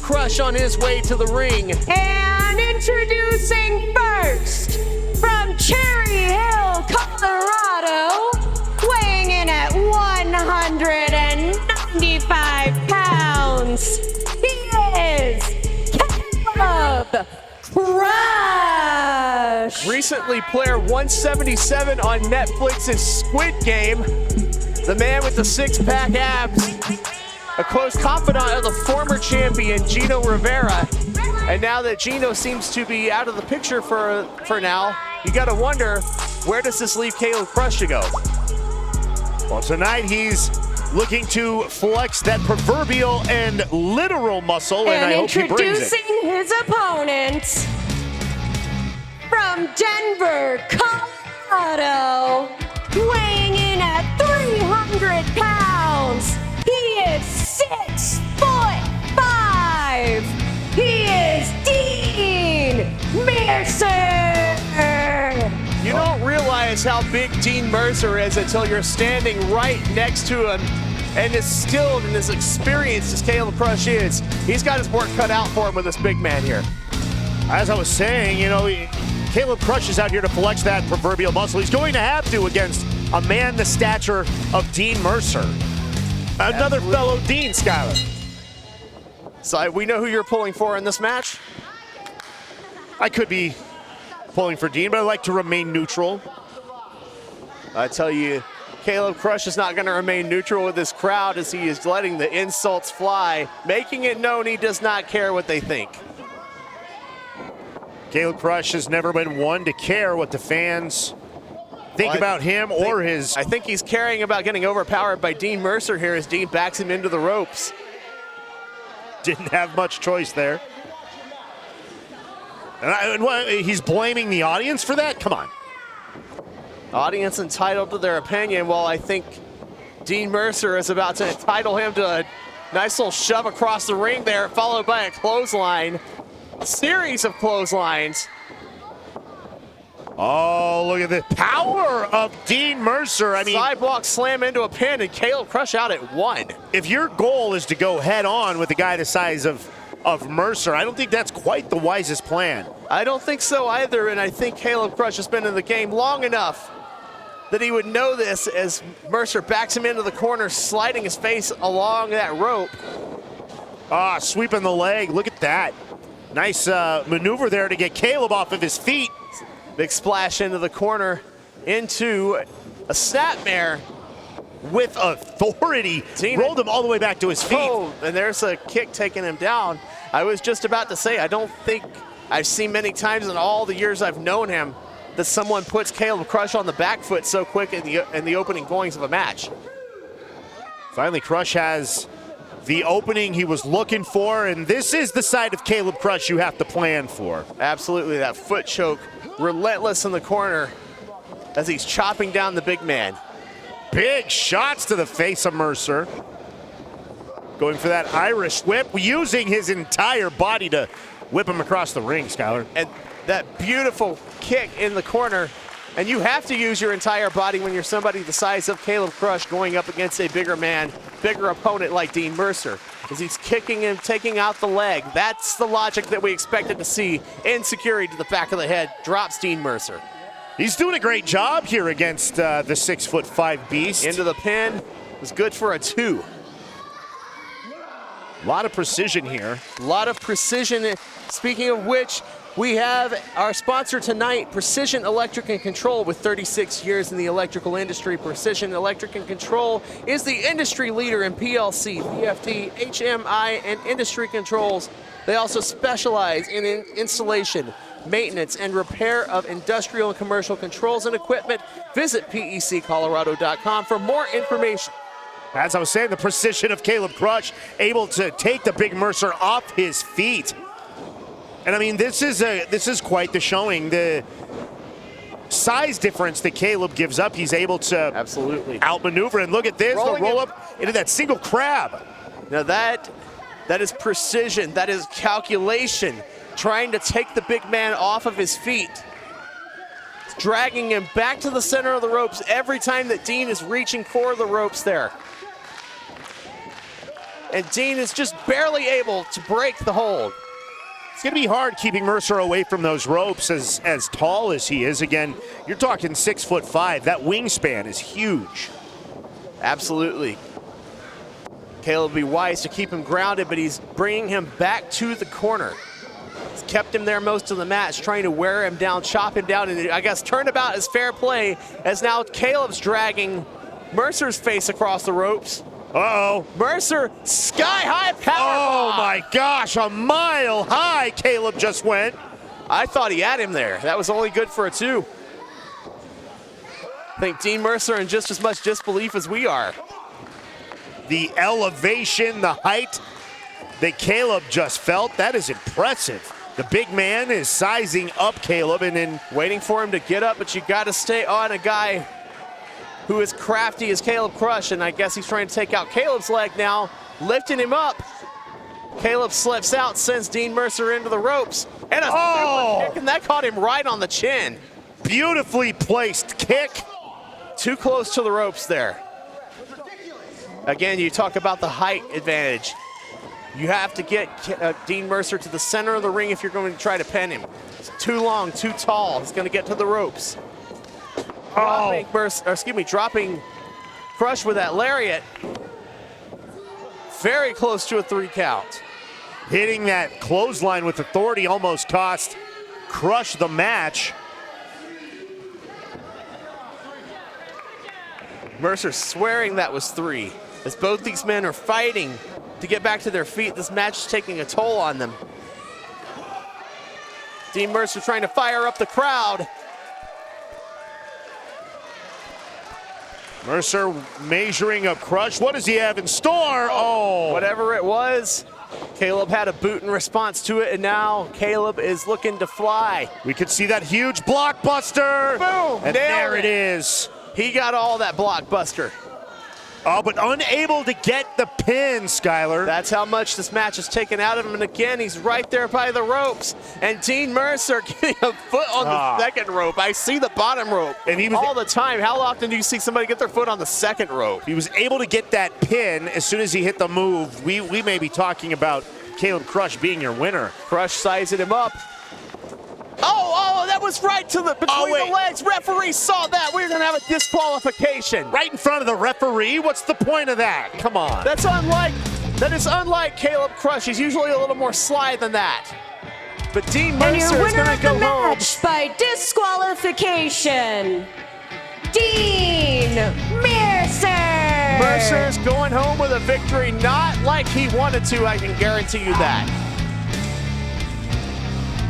Crush on his way to the ring. And introducing first, from Cherry Hill, Colorado, weighing in at 195 pounds, he is Caleb Crush. Recently player 177 on Netflix's Squid Game. The man with the six-pack abs. A close confidant of the former champion, Gino Rivera. And now that Gino seems to be out of the picture for now, you gotta wonder, where does this leave Caleb Crush to go? Well, tonight he's looking to flex that proverbial and literal muscle, and I hope he brings it. Introducing his opponent, from Denver, Colorado, weighing in at 300 pounds, he is 6'5". He is Dean Mercer. You don't realize how big Dean Mercer is until you're standing right next to him, and as skilled and as experienced as Caleb Crush is, he's got his work cut out for him with this big man here. As I was saying, you know, Caleb Crush is out here to flex that proverbial muscle. He's going to have to against a man the stature of Dean Mercer. Another Absolutely. fellow Dean, Skyler. So we know who you're pulling for in this match. I could be pulling for Dean, but I like to remain neutral. I tell you, Caleb Crush is not going to remain neutral with this crowd as he is letting the insults fly, making it known he does not care what they think. Caleb Crush has never been one to care what the fans think about him or his... I think he's caring about getting overpowered by Dean Mercer here as Dean backs him into the ropes. Didn't have much choice there. And he's blaming the audience for that? Come on. Audience entitled to their opinion. Well, I think Dean Mercer is about to entitle him to a nice little shove across the ring there, followed by a clothesline. A series of clotheslines. Oh, look at the power of Dean Mercer. I mean, sidewalk slam into a pin and Caleb Crush out at 1. If your goal is to go head on with a guy the size of Mercer, I don't think that's quite the wisest plan. I don't think so either, and I think Caleb Crush has been in the game long enough that he would know this as Mercer backs him into the corner, sliding his face along that rope. Ah, sweeping the leg. Look at that. Nice maneuver there to get Caleb off of his feet. Big splash into the corner, into a snapmare. With authority, rolled him all the way back to his feet. Oh, and there's a kick taking him down. I was just about to say, I don't think I've seen many times in all the years I've known him that someone puts Caleb Crush on the back foot so quick in the opening goings of a match. Finally, Crush has the opening he was looking for, and this is the side of Caleb Crush you have to plan for. Absolutely, that foot choke, relentless in the corner as he's chopping down the big man. Big shots to the face of Mercer. Going for that Irish whip, using his entire body to whip him across the ring, Skyler. And that beautiful kick in the corner. And you have to use your entire body when you're somebody the size of Caleb Crush going up against a bigger man, bigger opponent like Dean Mercer. As he's kicking him, taking out the leg. That's the logic that we expected to see. Insecurity to the back of the head, drops Dean Mercer. He's doing a great job here against the 6'5" beast. Into the pin, was good for a 2. A lot of precision here. A lot of precision. Speaking of which, we have our sponsor tonight, Precision Electric and Control. With 36 years in the electrical industry, Precision Electric and Control is the industry leader in PLC, VFD, HMI, and industry controls. They also specialize in installation, maintenance, and repair of industrial and commercial controls and equipment. Visit PECcolorado.com for more information. As I was saying, the precision of Caleb Crush, able to take the big Mercer off his feet. And I mean, this is quite the showing. The size difference that Caleb gives up, he's able to absolutely outmaneuver. And look at this, the roll up into that single crab. Now that is precision, that is calculation, trying to take the big man off of his feet. Dragging him back to the center of the ropes every time that Dean is reaching for the ropes there. and Dean is just barely able to break the hold. It's going to be hard keeping Mercer away from those ropes as tall as he is. Again, you're talking 6'5". That wingspan is huge. Absolutely. Caleb will be wise to keep him grounded, but he's bringing him back to the corner. He's kept him there most of the match, trying to wear him down, chop him down, and I guess turnabout is fair play, as now Caleb's dragging Mercer's face across the ropes. Uh-oh. Mercer, sky-high power. Oh, my gosh, a mile high Caleb just went. I thought he had him there. That was only good for a 2. I think Dean Mercer in just as much disbelief as we are. The elevation, the height that Caleb just felt, that is impressive. The big man is sizing up Caleb and then waiting for him to get up, but you got to stay on a guy who is crafty as Caleb Crush, and I guess he's trying to take out Caleb's leg now, lifting him up. Caleb slips out, sends Dean Mercer into the ropes, and a super kick, and that caught him right on the chin. Beautifully placed kick. Too close to the ropes there. Again, you talk about the height advantage. You have to get Dean Mercer to the center of the ring if you're going to try to pin him. It's too long, too tall. He's going to get to the ropes. Dropping dropping Crush with that lariat. Very close to a 3 count. Hitting that clothesline with authority almost cost Crush the match. Mercer swearing that was 3. As both these men are fighting to get back to their feet, this match is taking a toll on them. Dean Mercer trying to fire up the crowd. Mercer measuring up Crush. What does he have in store? Oh! Whatever it was, Caleb had a boot in response to it, and now Caleb is looking to fly. We could see that huge blockbuster. Boom! And there it is. He got all that blockbuster. Oh, but unable to get the pin, Skyler. That's how much this match has taken out of him. And again, he's right there by the ropes. And Dean Mercer getting a foot on the second rope. I see the bottom rope and he was all the time. How often do you see somebody get their foot on the second rope? He was able to get that pin as soon as he hit the move. We may be talking about Caleb Crush being your winner. Crush sizing him up. Oh, that was right to the between the legs. Referee saw that. We're going to have a disqualification. Right in front of the referee? What's the point of that? Come on. That is unlike Caleb Crush. He's usually a little more sly than that. But Dean Mercer is going to go home. Match by disqualification, Dean Mercer. Mercer's going home with a victory, not like he wanted to, I can guarantee you that.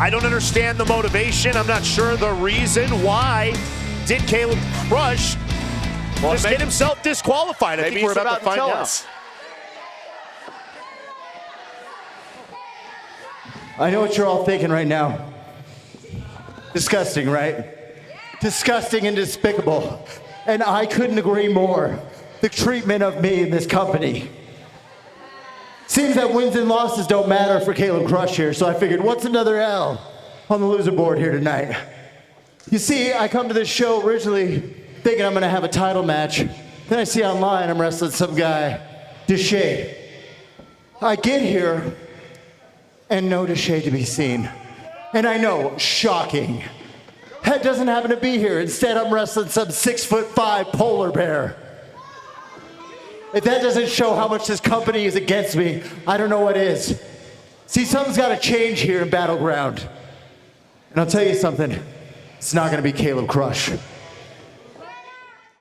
I don't understand the motivation. I'm not sure the reason why did Caleb Crush just get himself disqualified. I think we're about to find out. I know what you're all thinking right now. Disgusting, right? Disgusting and despicable. And I couldn't agree more. The treatment of me in this company. Seems that wins and losses don't matter for Caleb Crush here, so I figured, what's another L on the loser board here tonight? You see, I come to this show originally thinking I'm gonna have a title match. Then I see online I'm wrestling some guy, Deshay. I get here, and no Deshay to be seen. And I know, shocking. Head doesn't happen to be here. Instead, I'm wrestling some 6'5" polar bear. If that doesn't show how much this company is against me, I don't know what is. See, something's got to change here in Battleground. And I'll tell you something, it's not going to be Caleb Crush.